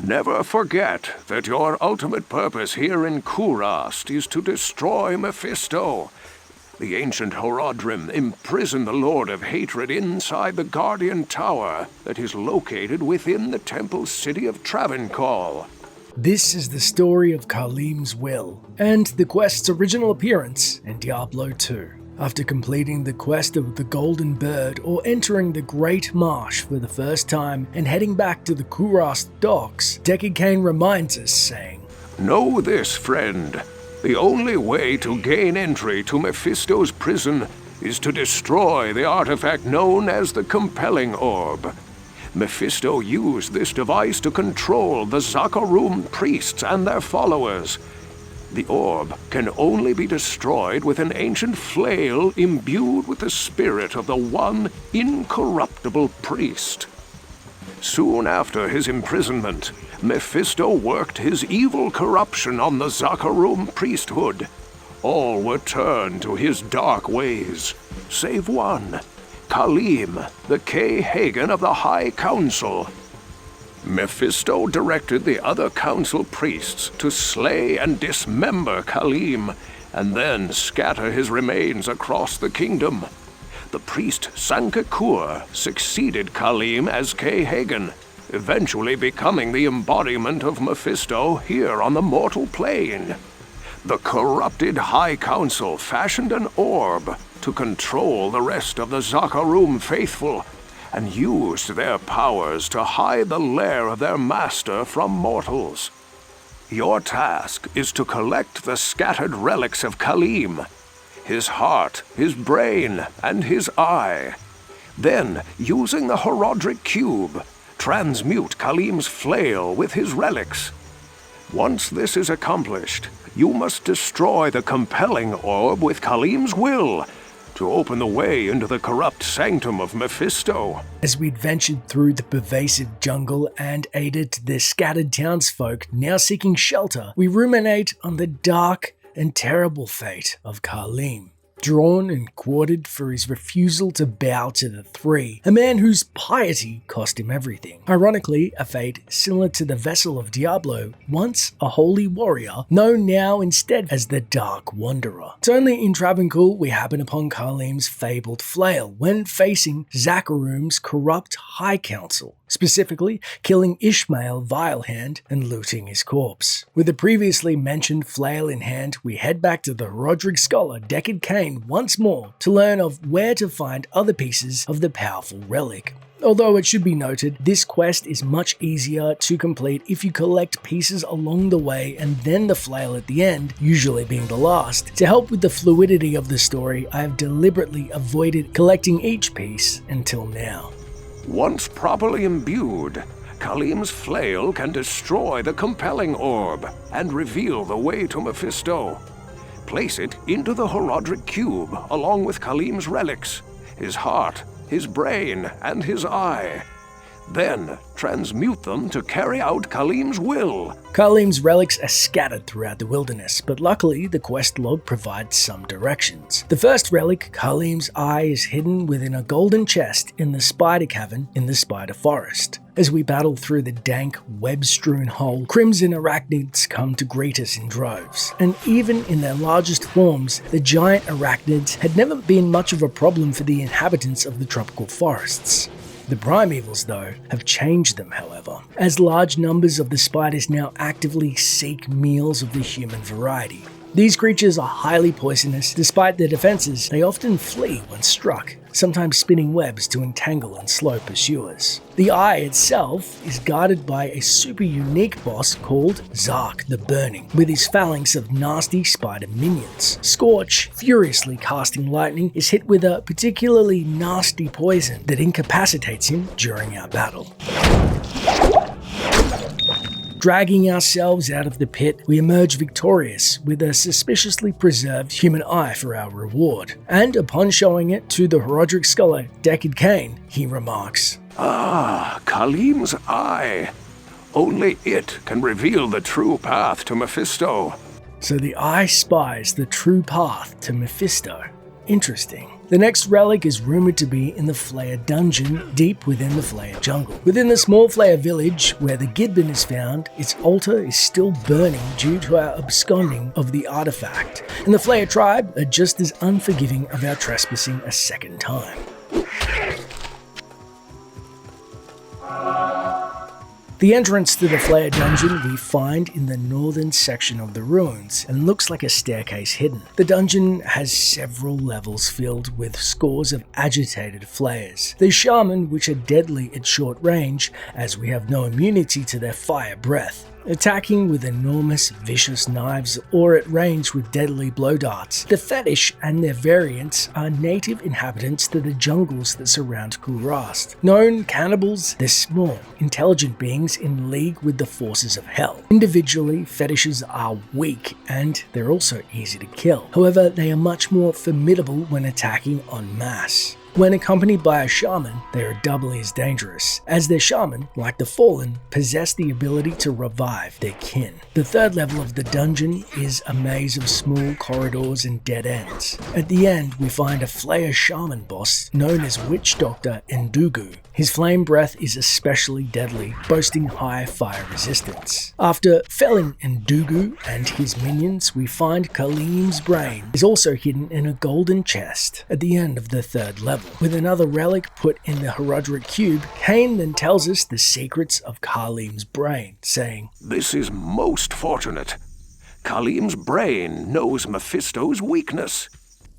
Never forget that your ultimate purpose here in Kurast is to destroy Mephisto. The ancient Horodrim imprisoned the Lord of Hatred inside the Guardian Tower that is located within the temple city of Travancore. This is the story of Khalims Will, and the quest's original appearance in Diablo 2. After completing the quest of the Golden Bird or entering the Great Marsh for the first time and heading back to the Kurast docks, Deckard Cain reminds us, saying, "Know this, friend. The only way to gain entry to Mephisto's prison is to destroy the artifact known as the Compelling Orb. Mephisto used this device to control the Zakharum priests and their followers. The orb can only be destroyed with an ancient flail imbued with the spirit of the one incorruptible priest. Soon after his imprisonment, Mephisto worked his evil corruption on the Zakharum priesthood. All were turned to his dark ways, save one, Khalim, the K-Hagen of the High Council. Mephisto directed the other council priests to slay and dismember Khalim, and then scatter his remains across the kingdom. The priest Sankakur succeeded Khalim as K-Hagen, eventually becoming the embodiment of Mephisto here on the mortal plane. The corrupted High Council fashioned an orb to control the rest of the Zakharum faithful, and used their powers to hide the lair of their master from mortals. Your task is to collect the scattered relics of Khalim, his heart, his brain, and his eye. Then, using the Horodric Cube, transmute Khalim's flail with his relics. Once this is accomplished, you must destroy the Compelling Orb with Khalim's Will, to open the way into the corrupt sanctum of Mephisto. As we adventured through the pervasive jungle and aided the scattered townsfolk now seeking shelter, we ruminate on the dark and terrible fate of Khalim. Drawn and quartered for his refusal to bow to the Three, a man whose piety cost him everything. Ironically, a fate similar to the vessel of Diablo, once a holy warrior, known now instead as the Dark Wanderer. It's only in Travancore we happen upon Khalim's fabled flail when facing Zakharum's corrupt High Council, specifically killing Ishmael Vilehand and looting his corpse. With the previously mentioned flail in hand, we head back to the Roderick scholar Deckard Cain once more to learn of where to find other pieces of the powerful relic. Although it should be noted, this quest is much easier to complete if you collect pieces along the way and then the flail at the end, usually being the last. To help with the fluidity of the story, I have deliberately avoided collecting each piece until now. Once properly imbued, Khalim's flail can destroy the Compelling Orb and reveal the way to Mephisto. Place it into the Horodric Cube along with Khalim's relics, his heart, his brain, and his eye. Then transmute them to carry out Khalim's will. Khalim's relics are scattered throughout the wilderness, but luckily the quest log provides some directions. The first relic, Khalim's eye, is hidden within a golden chest in the spider cavern in the spider forest. As we battle through the dank, web-strewn hole, crimson arachnids come to greet us in droves. And even in their largest forms, the giant arachnids had never been much of a problem for the inhabitants of the tropical forests. The primevals, though, have changed them, however, as large numbers of the spiders now actively seek meals of the human variety. These creatures are highly poisonous. Despite their defenses, they often flee when struck, sometimes spinning webs to entangle and slow pursuers. The Eye itself is guarded by a super unique boss called Zark the Burning, with his phalanx of nasty spider minions. Scorch, furiously casting lightning, is hit with a particularly nasty poison that incapacitates him during our battle. Dragging ourselves out of the pit, we emerge victorious with a suspiciously preserved human eye for our reward. And upon showing it to the Horodric scholar Deckard Cain, he remarks, "Ah, Khalim's eye. Only it can reveal the true path to Mephisto." So the eye spies the true path to Mephisto. Interesting. The next relic is rumored to be in the Flayer dungeon deep within the Flayer jungle. Within the small Flayer village where the Gidbin is found, its altar is still burning due to our absconding of the artifact, and the Flayer tribe are just as unforgiving of our trespassing a second time. The entrance to the Flayer dungeon we find in the northern section of the ruins and looks like a staircase hidden. The dungeon has several levels filled with scores of agitated Flayers. The shaman, which are deadly at short range as we have no immunity to their fire breath, attacking with enormous vicious knives or at range with deadly blow darts. The fetish and their variants are native inhabitants to the jungles that surround Kurast. Known cannibals, they're small, intelligent beings in league with the forces of hell. Individually, fetishes are weak and they're also easy to kill. However, they are much more formidable when attacking en masse. When accompanied by a shaman, they are doubly as dangerous, as their shaman, like the Fallen, possess the ability to revive their kin. The third level of the dungeon is a maze of small corridors and dead ends. At the end, we find a Flayer shaman boss known as Witch Doctor Ndugu. His flame breath is especially deadly, boasting high fire resistance. After felling Ndugu and his minions, we find Khalims' brain is also hidden in a golden chest at the end of the third level. With another relic put in the Herodric cube, Cain then tells us the secrets of Khalims' brain, saying, "This is most fortunate. Khalims' brain knows Mephisto's weakness."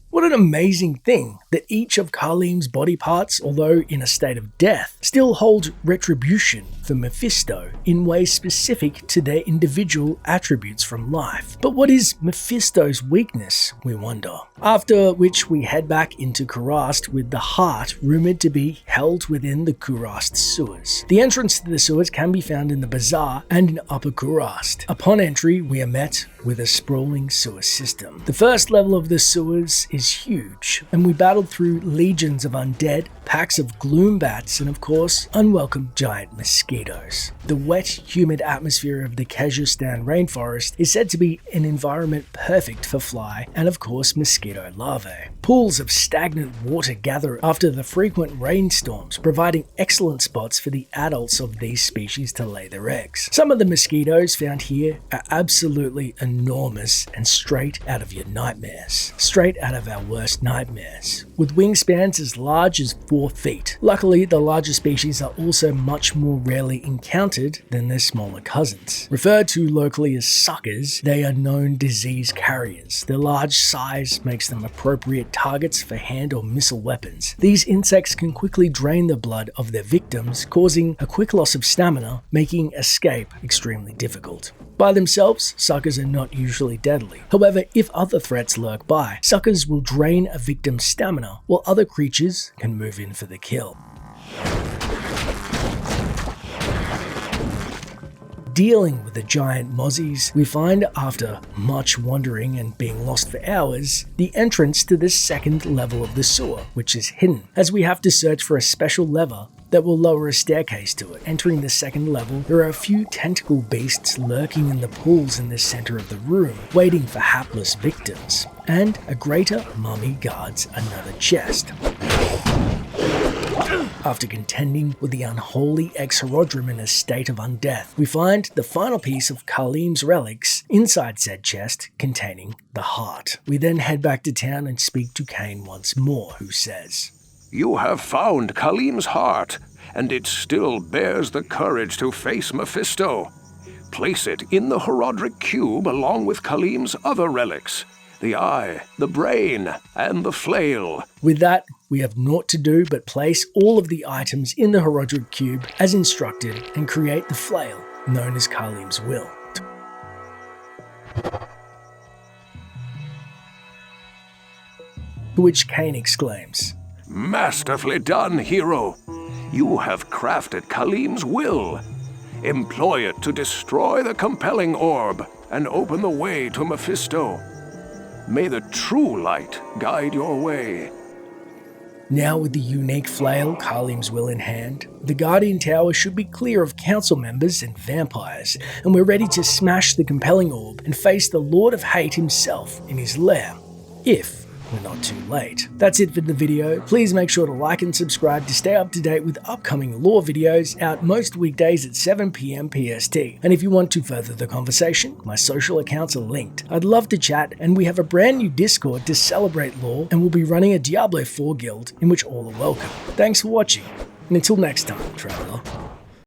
What an amazing thing that each of Khalims' body parts, although in a state of death, still hold retribution for Mephisto in ways specific to their individual attributes from life. But what is Mephisto's weakness, we wonder? After which we head back into Kurast with the heart rumored to be held within the Kurast sewers. The entrance to the sewers can be found in the bazaar and in Upper Kurast. Upon entry, we are met with a sprawling sewer system. The first level of the sewers is huge, and we battled through legions of undead, packs of gloom bats, and of course, unwelcome giant mosquitoes. The wet, humid atmosphere of the Kyrgyzstan rainforest is said to be an environment perfect for fly and of course mosquito larvae. Pools of stagnant water gather after the frequent rainstorms, providing excellent spots for the adults of these species to lay their eggs. Some of the mosquitoes found here are absolutely enormous and straight out of your nightmares. Straight out of our worst nightmares, with wingspans as large as 4 feet. Luckily, the larger species are also much more rarely encountered than their smaller cousins. Referred to locally as suckers, they are known disease carriers. Their large size makes them appropriate targets for hand or missile weapons. These insects can quickly drain the blood of their victims, causing a quick loss of stamina, making escape extremely difficult. By themselves, suckers are not usually deadly. However, if other threats lurk by, suckers will drain a victim's stamina, while other creatures can move in for the kill. Dealing with the giant mozzies, we find, after much wandering and being lost for hours, the entrance to the second level of the sewer, which is hidden, as we have to search for a special lever that will lower a staircase to it. Entering the second level, there are a few tentacle beasts lurking in the pools in the center of the room, waiting for hapless victims, and a greater mummy guards another chest. After contending with the unholy ex-Herodrim in a state of undeath, we find the final piece of Khalims' relics inside said chest containing the heart. We then head back to town and speak to Cain once more, who says, "You have found Khalims' heart, and it still bears the courage to face Mephisto. Place it in the Herodric cube along with Khalims' other relics, the eye, the brain, and the flail." With that, we have naught to do but place all of the items in the Herodric cube as instructed and create the flail, known as Khalims' Will. To which Cain exclaims, "Masterfully done, hero! You have crafted Khalims' Will. Employ it to destroy the compelling orb and open the way to Mephisto. May the true light guide your way." Now with the unique flail, Khalims' Will in hand, the Guardian Tower should be clear of council members and vampires, and we're ready to smash the compelling orb and face the Lord of Hate himself in his lair, if we're not too late. That's it for the video. Please make sure to like and subscribe to stay up to date with upcoming lore videos out most weekdays at 7 PM PST. And if you want to further the conversation, my social accounts are linked. I'd love to chat, and we have a brand new Discord to celebrate lore, and we'll be running a Diablo 4 guild in which all are welcome. Thanks for watching, and until next time, traveler.